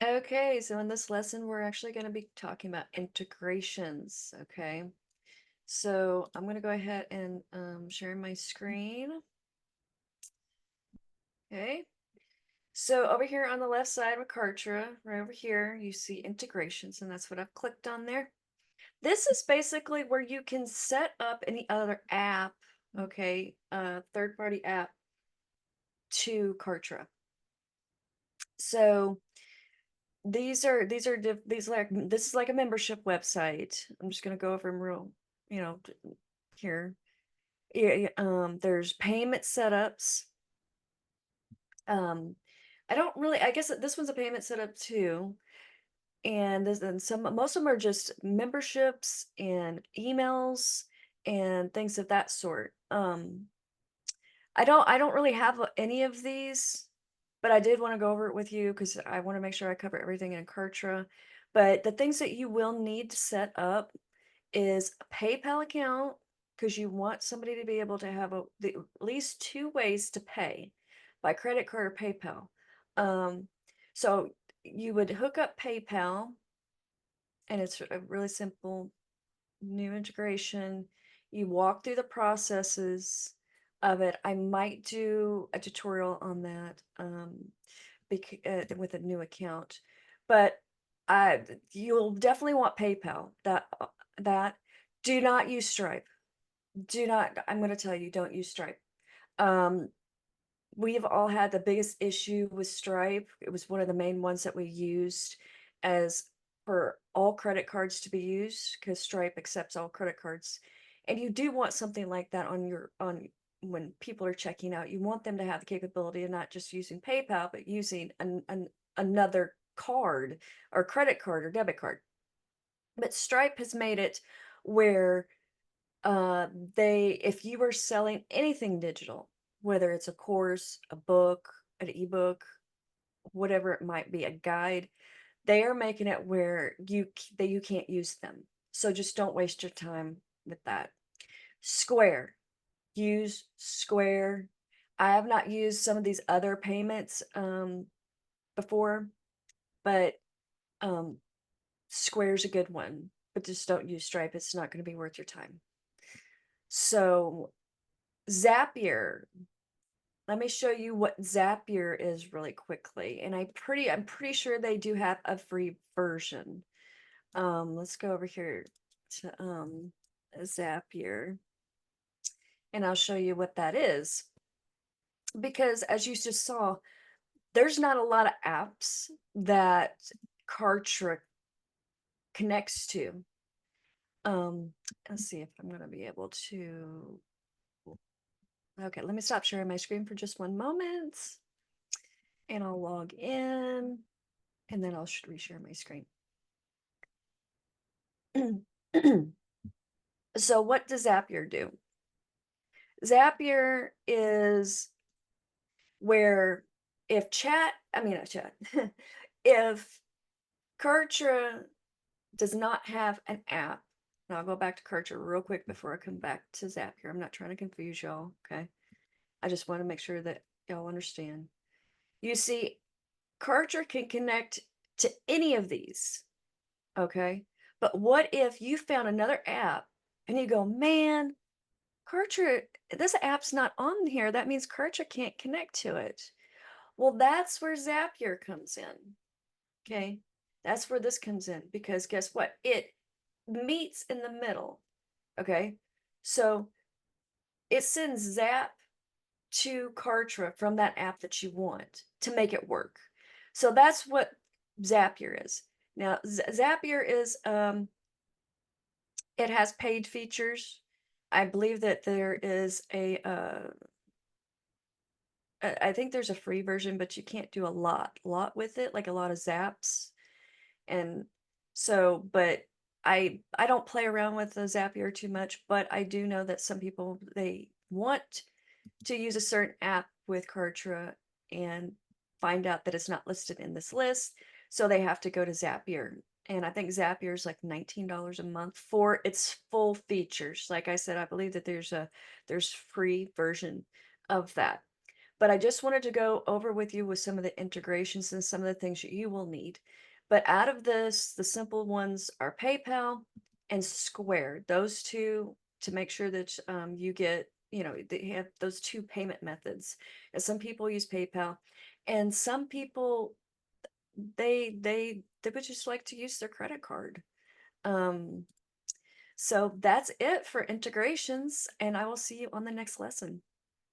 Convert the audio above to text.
Okay, so in this lesson, we're actually going to be talking about integrations. Okay, so I'm going to go ahead and share my screen. Okay, so over here on the left side of Kartra, right over here, you see integrations, and that's what I've clicked on there. This is basically where you can set up any other app, okay, third-party app to Kartra. So this is like a membership website. I'm just gonna go over them real, you know, here. Yeah, yeah, there's payment setups. Um, I guess that this one's a payment setup too. And this and some most of them are just memberships and emails and things of that sort. I don't really have any of these, but I did want to go over it with you because I want to make sure I cover everything in Kartra. But the things that you will need to set up is a PayPal account because you want somebody to be able to have at least two ways to pay by credit card or PayPal. Um, so you would hook up PayPal, and it's a really simple new integration. You walk through the processes of it. I might do a tutorial on that with a new account, but you'll definitely want PayPal. That do not use Stripe. Do not. I'm going to tell you, don't use Stripe. Um, we've all had the biggest issue with Stripe. It was one of the main ones that we used as for all credit cards to be used because Stripe accepts all credit cards. And you do want something like that on when people are checking out. You want them to have the capability of not just using PayPal, but using another card or credit card or debit card. But Stripe has made it where if you were selling anything digital, whether it's a course, a book, an ebook, whatever it might be, a guide, they are making it where that you can't use them. So just don't waste your time with that. Square, use Square. I have not used some of these other payments before, but um, Square's a good one. But just don't use Stripe. It's not going to be worth your time. So Zapier, let me show you what Zapier is really quickly. And I'm pretty sure they do have a free version. Let's go over here to Zapier, and I'll show you what that is. Because as you just saw, there's not a lot of apps that Kartra connects to. Um, let's see if I'm gonna be able to. Okay, let me stop sharing my screen for just one moment, and I'll log in. And then I'll reshare my screen. So what does Zapier do? Zapier is where I mean, not chat, if Kartra does not have an app, and I'll go back to Kartra real quick before I come back to Zapier. I'm not trying to confuse y'all, okay? I just want to make sure that y'all understand. You see, Kartra can connect to any of these. Okay. But what if you found another app and you go, man, Kartra, this app's not on here. That means Kartra can't connect to it. Well, that's where Zapier comes in. Okay. That's where this comes in because guess what? It meets in the middle. Okay. So it sends Zap to Kartra from that app that you want to make it work. So that's what Zapier is. Now, Zapier is it has paid features. I believe that there is I think there's a free version, but you can't do a lot with it, like a lot of zaps. And so, but I don't play around with the Zapier too much, but I do know that some people they want to use a certain app with Kartra and find out that it's not listed in this list, so they have to go to Zapier. And I think Zapier is like $19 a month for its full features. Like I said, I believe that there's free version of that. But I just wanted to go over with you with some of the integrations and some of the things that you will need. But out of this, the simple ones are PayPal and Square. Those two to make sure that you get, that you have those two payment methods. And some people use PayPal, and some people they would just like to use their credit card. Um, so that's it for integrations, and I will see you on the next lesson.